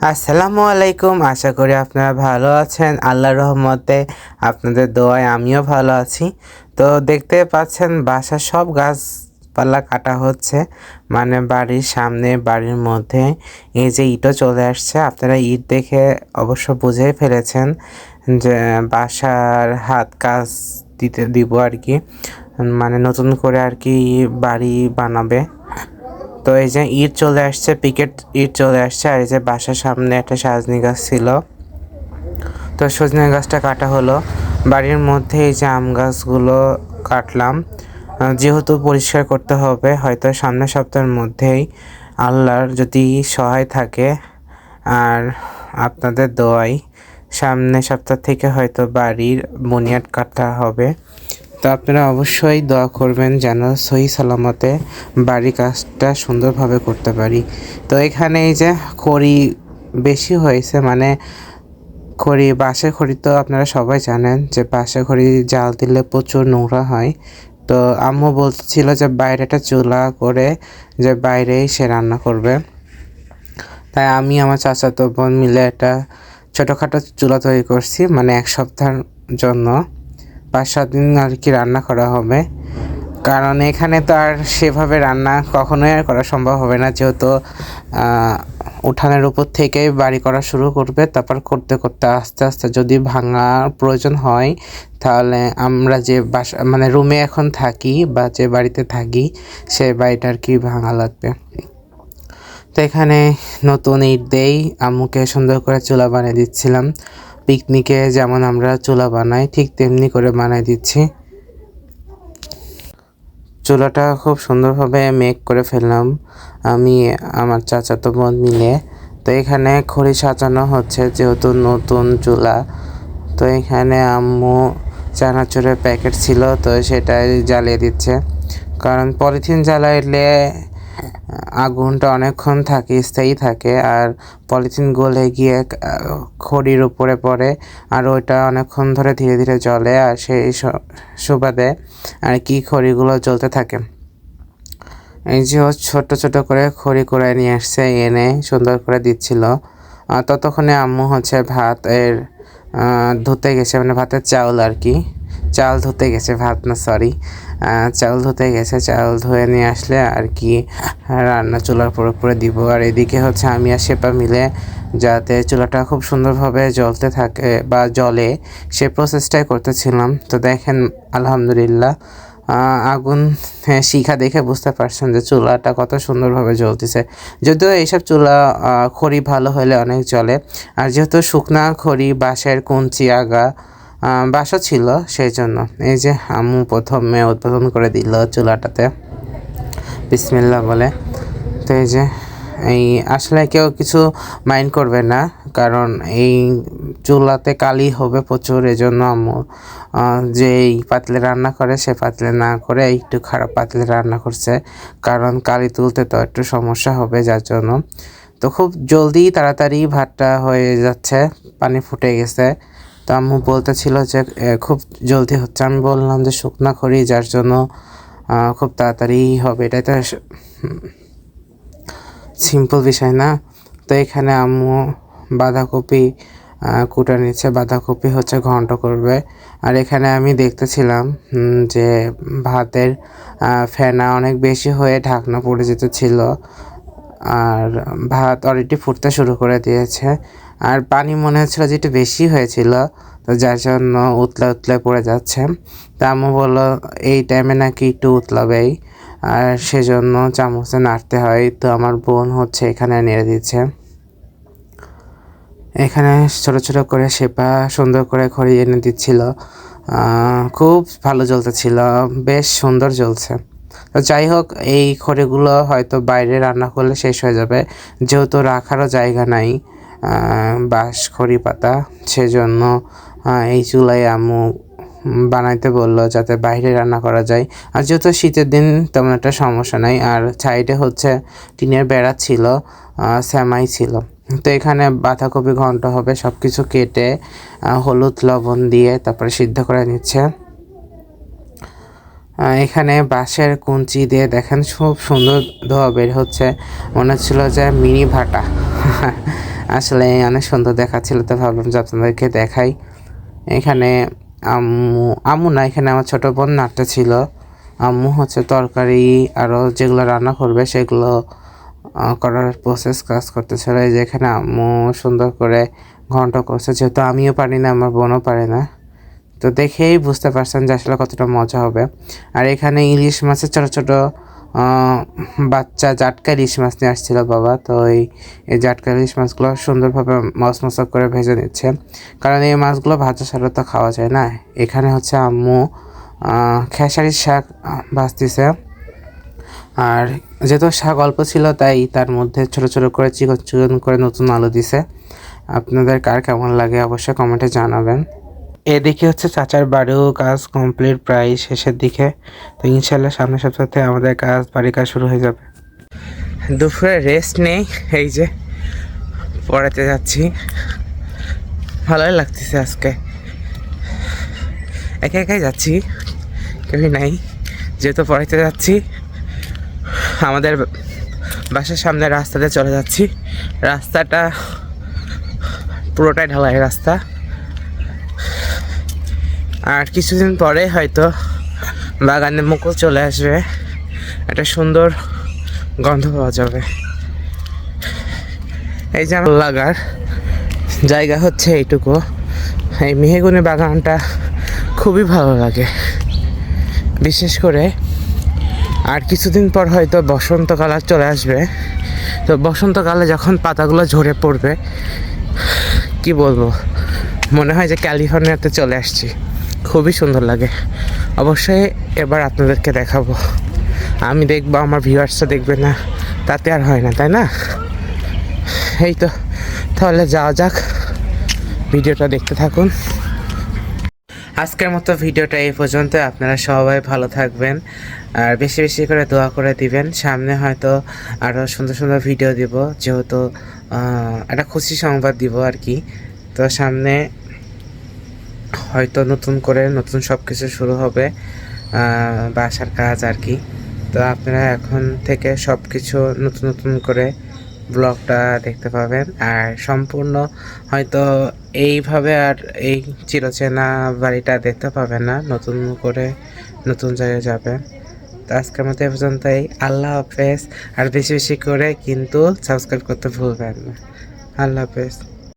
আসসালামু আলাইকুম। আশা করি আপনারা ভালো আছেন। আল্লাহর রহমতে আপনাদের দোয়ায় আমিও ভালো আছি। তো দেখতে পাচ্ছেন বাসার সব গাছপালা কাটা হচ্ছে, মানে বাড়ির সামনে বাড়ির মধ্যে এই যে ইটও চলে আসছে। আপনারা ইট দেখে অবশ্য বুঝেই ফেলেছেন যে বাসার হাত কাজ দিব আর কি, মানে নতুন করে আর কি বাড়ি বানাবে। তো এই যে ইট চলে আসছে, পিকেট ইট চলে আসছে। আর এই যে বাসার সামনে একটা সজনে গাছ ছিল, তো সজনে গাছটা কাটা হলো। বাড়ির মধ্যে এই যে আম গাছগুলো কাটলাম, যেহেতু পরিষ্কার করতে হবে হয়তো সামনের সপ্তাহের মধ্যেই, আল্লাহর যদি সহায় থাকে আর আপনাদের দোয়াই সামনের সপ্তাহ থেকে হয়তো বাড়ির বুনিয়াদ কাটা হবে। তো আপনারা অবশ্যই দোয়া করবেন যেন সহি সালামতে বাড়ির কাজটা সুন্দরভাবে করতে পারি। তো এখানে এই যে খড়ি বেশি হয়েছে, মানে বাঁশের খড়ি তো আপনারা সবাই জানেন যে বাঁশের খড়ি জাল দিলে প্রচুর নোংরা হয়। তো আম্মু বলছিল যে বাইরেটা চুলা করে যে বাইরেই সে রান্না করবে। তাই আমি আমার চাচাতো বোন মিলে একটা ছোটোখাটো চুলা তৈরি করছি, মানে এক সপ্তাহের জন্য 5-7 দিন আর কি রান্না করা হবে। কারণ এখানে তো আর সেভাবে রান্না কখনোই আর করা সম্ভব হবে না, যেহেতু উঠানের উপর থেকেই বাড়ি করা শুরু করবে। তারপর করতে করতে আস্তে আস্তে যদি ভাঙার প্রয়োজন হয়, তাহলে আমরা যে বাসা মানে রুমে এখন থাকি বা যে বাড়িতে থাকি সেই বাড়িটা আর কি ভাঙা লাগবে। তো এখানে নতুন ইট দেই আম্মুকে সুন্দর করে চুলা বানিয়ে দিচ্ছিলাম। পিকনিকে যেমন আমরা চুলা বানাই ঠিক তেমনি করে বানাই দিচ্ছি। চুলাটা খুব সুন্দরভাবে মেক করে ফেললাম আমি আমার চাচাতো বোন মিলে। তো এখানে খড়ি সাজানো হচ্ছে যেহেতু নতুন চুলা। তো এখানে আম্মু চানাচুরের প্যাকেট ছিল, তো সেটাই জ্বালিয়ে দিচ্ছে। কারণ পলিথিন জ্বালাইলে আগুনটা অনেকক্ষণ থাকে, স্থায়ী থাকে, আর পলিথিন গলে গিয়ে খড়ির উপরে পড়ে আর ওইটা অনেকক্ষণ ধরে ধীরে ধীরে জ্বলে, আর সেই সুবাদে আর কি খড়িগুলো জ্বলতে থাকে। এই যে ছোট ছোট করে খড়ি করে নিয়ে আসছে, এনে সুন্দর করে দিচ্ছিল। ততক্ষণে আম্মু হচ্ছে ভাতের ধুতে গেছে, মানে ভাতের চাউল আর কি, চাল ধুতে গেছে, ভাত না সরি, চাউল ধুতে গেছে। চাউল ধুয়ে নিয়ে আসলে আর কি রান্না চুলার উপরে দিব। আর এদিকে হচ্ছে আমি আর শেপা মিলে যাতে চুলাটা খুব সুন্দরভাবে জ্বলতে থাকে বা জ্বলে সে প্রসেসটাই করতেছিলাম। তো দেখেন আলহামদুলিল্লাহ আগুন শিখা দেখে বুঝতে পারছেন যে চুলাটা কত সুন্দরভাবে জ্বলতেছে। যদিও এইসব চুলা খড়ি ভালো হলে অনেক জ্বলে, আর যেহেতু শুকনা খড়ি বাঁশের কঞ্চি আগা বাসা ছিল সেই জন্য। এই যে আম্মু প্রথমে উদ্বোধন করে দিল চুলাটাতে বিসমিল্লাহ বলে। তো এই যে এই আসলে কেউ কিছু মাইন্ড করবে না, কারণ এই চুলাতে কালি হবে প্রচুর, এজন্য আম্মু যেই পাতিলে রান্না করে সে পাতিলে না করে একটু খারাপ পাতিলে রান্না করছে, কারণ কালি তুলতে তো একটু সমস্যা হবে যার জন্য। তো খুব জলদি তাড়াতাড়ি ভাতটা হয়ে যাচ্ছে, পানি ফুটে গেছে। তো আম্মু বলতেছিল যে খুব জলদি হচ্ছে। আমি বললাম যে শুকনা খড়ি যার জন্য খুব তাড়াতাড়ি হবে, এটাই তো সিম্পল বিষয় না। তো এখানে আম্মু বাঁধাকপি কুটা নিচ্ছে, বাঁধাকপি হচ্ছে ঘন্ট করবে। আর এখানে আমি দেখতেছিলাম যে ভাতের ফেনা অনেক বেশি হয়ে ঢাকনা পড়ে যেতেছিল, আর ভাত অলরেডি ফুটতে শুরু করে দিয়েছে। আর পানি মনে হচ্ছিল যে একটু বেশি হয়েছিল, তো যার জন্য উতলা উতলা পড়ে যাচ্ছে। তা আম্মু বললো এই টাইমে নাকি একটু উতলাবেই, আর সেজন্য চামচে নাড়তে হয়। তো আমার বোন হচ্ছে এখানে নেড়ে দিচ্ছে। এখানে ছোট ছোট করে শেপা সুন্দর করে খড়ি এনে দিচ্ছিল, খুব ভালো জ্বলতেছিল, বেশ সুন্দর জ্বলছে। তো যাই হোক, এই খড়িগুলো হয়তো বাইরে রান্না করলে শেষ হয়ে যাবে, যেহেতু রাখারও জায়গা নাই বাঁশ খড়ি পাতা, সেজন্য এই চুলায় আম্মু বানাইতে বললো যাতে বাইরে রান্না করা যায়। আর যেহেতু শীতের দিন তেমন একটা সমস্যা নাই, আর সাইডে হচ্ছে টিনের বেড়া ছিল, সেমাই ছিল। তো এখানে বাঁধাকপি ঘন্ট হবে, সব কিছু কেটে হলুদ লবণ দিয়ে তারপরে সিদ্ধ করে নিচ্ছে। এখানে বাঁশের কুঞ্চি দিয়ে দেখেন খুব সুন্দর ধোয়া বের হচ্ছে, মনে হচ্ছিল যে মিনি ভাটা। আসলে অনেক সুন্দর দেখাচ্ছিল, তো ভাবলাম যে আপনাদেরকে দেখাই। এখানে আম্মু আম্মু না, এখানে আমার ছোটো বোন নাট্য ছিল। আম্মু হচ্ছে তরকারি আরও যেগুলো রান্না করবে সেগুলো করার প্রসেস কাজ করতেছিল। এই যে এখানে আম্মু সুন্দর করে ঘন্ট করছে, যেহেতু আমিও পারি না, আমার বোনও পারে না, তো দেখেই বুঝতে পারছেন যে আসলে কতটা মজা হবে। আর এখানে ইলিশ মাছের ছোটো ছোটো বাচ্চা জাটকা ইলিশ মাছ নিয়ে আসছিল বাবা, তো এই জাটকা ইলিশ মাছগুলো সুন্দরভাবে মচমচা করে ভেজে নিচ্ছে, কারণ এই মাছগুলো ভাজা ছাড়া তো খাওয়া যায় না। এখানে হচ্ছে আম্মু খেসারির শাক ভাজতেছে, আর যেহেতু শাক অল্প ছিল তাই তার মধ্যে ছোটো ছোটো করে চিকন চিকন করে নতুন আলু দিছে। আপনাদের কার কেমন লাগে অবশ্যই কমেন্টে জানাবেন। এদিকে হচ্ছে চাচার বাড়িও কাজ কমপ্লিট, প্রায় শেষের দিকে, তো ইনশাল্লাহ সামনের সপ্তাহে আমাদের বাড়ির কাজ শুরু হয়ে যাবে। দুপুরে রেস্ট নেই, এই যে পড়াতে যাচ্ছি, ভালোই লাগতেছে আজকে, একা একাই যাচ্ছি, কেউই নাই, যেহেতু পড়াতে যাচ্ছি। আমাদের বাসার সামনে রাস্তাতে চলে যাচ্ছি, রাস্তাটা পুরোটাই ঢালাই রাস্তা, আর কিছুদিন পরে হয়তো বাগানে মুকুল চলে আসবে, একটা সুন্দর গন্ধ পাওয়া যাবে। এই যে আমার লাগার জায়গা হচ্ছে এইটুকু, এই মেহগনি বাগানটা খুবই ভালো লাগে, বিশেষ করে আর কিছুদিন পর হয়তো বসন্তকাল চলে আসবে, তো বসন্তকালে যখন পাতাগুলো ঝরে পড়বে, কি বলবো, মনে হয় যে ক্যালিফোর্নিয়াতে চলে আসছি, খুবই সুন্দর লাগে। অবশ্যই এবার আপনাদেরকে দেখাবো, আমি দেখবো, আমার ভিউয়ার্সরা দেখবে না, তাতে আর হয় না, তাই না? এই তো, তাহলে যাওয়া যাক, ভিডিওটা দেখতে থাকুন। আজকের মতো ভিডিওটা এই পর্যন্ত। আপনারা সবাই ভালো থাকবেন, আর বেশি বেশি করে দোয়া করে দিবেন। সামনে হয়তো আরও সুন্দর সুন্দর ভিডিও দিব, যেহেতু একটা খুশি সংবাদ দিব আর কি। তো সামনে হয়তো নতুন সব কিছু শুরু হবে, বাসার কাজ আর কি। তো আপনারা এখন থেকে সব কিছু নতুন করে ব্লগটা দেখতে পাবেন, আর সম্পূর্ণ হয়তো এইভাবে আর এই চিরচেনা বাড়িটা দেখতে পাবেন না, নতুন করে নতুন জায়গায় যাবেন। তো আজকের মতো এ পর্যন্তই, আল্লাহ হাফেজ। আর বেশি বেশি করে কিন্তু সাবস্ক্রাইব করতে ভুলবেন না। আল্লাহ হাফেজ।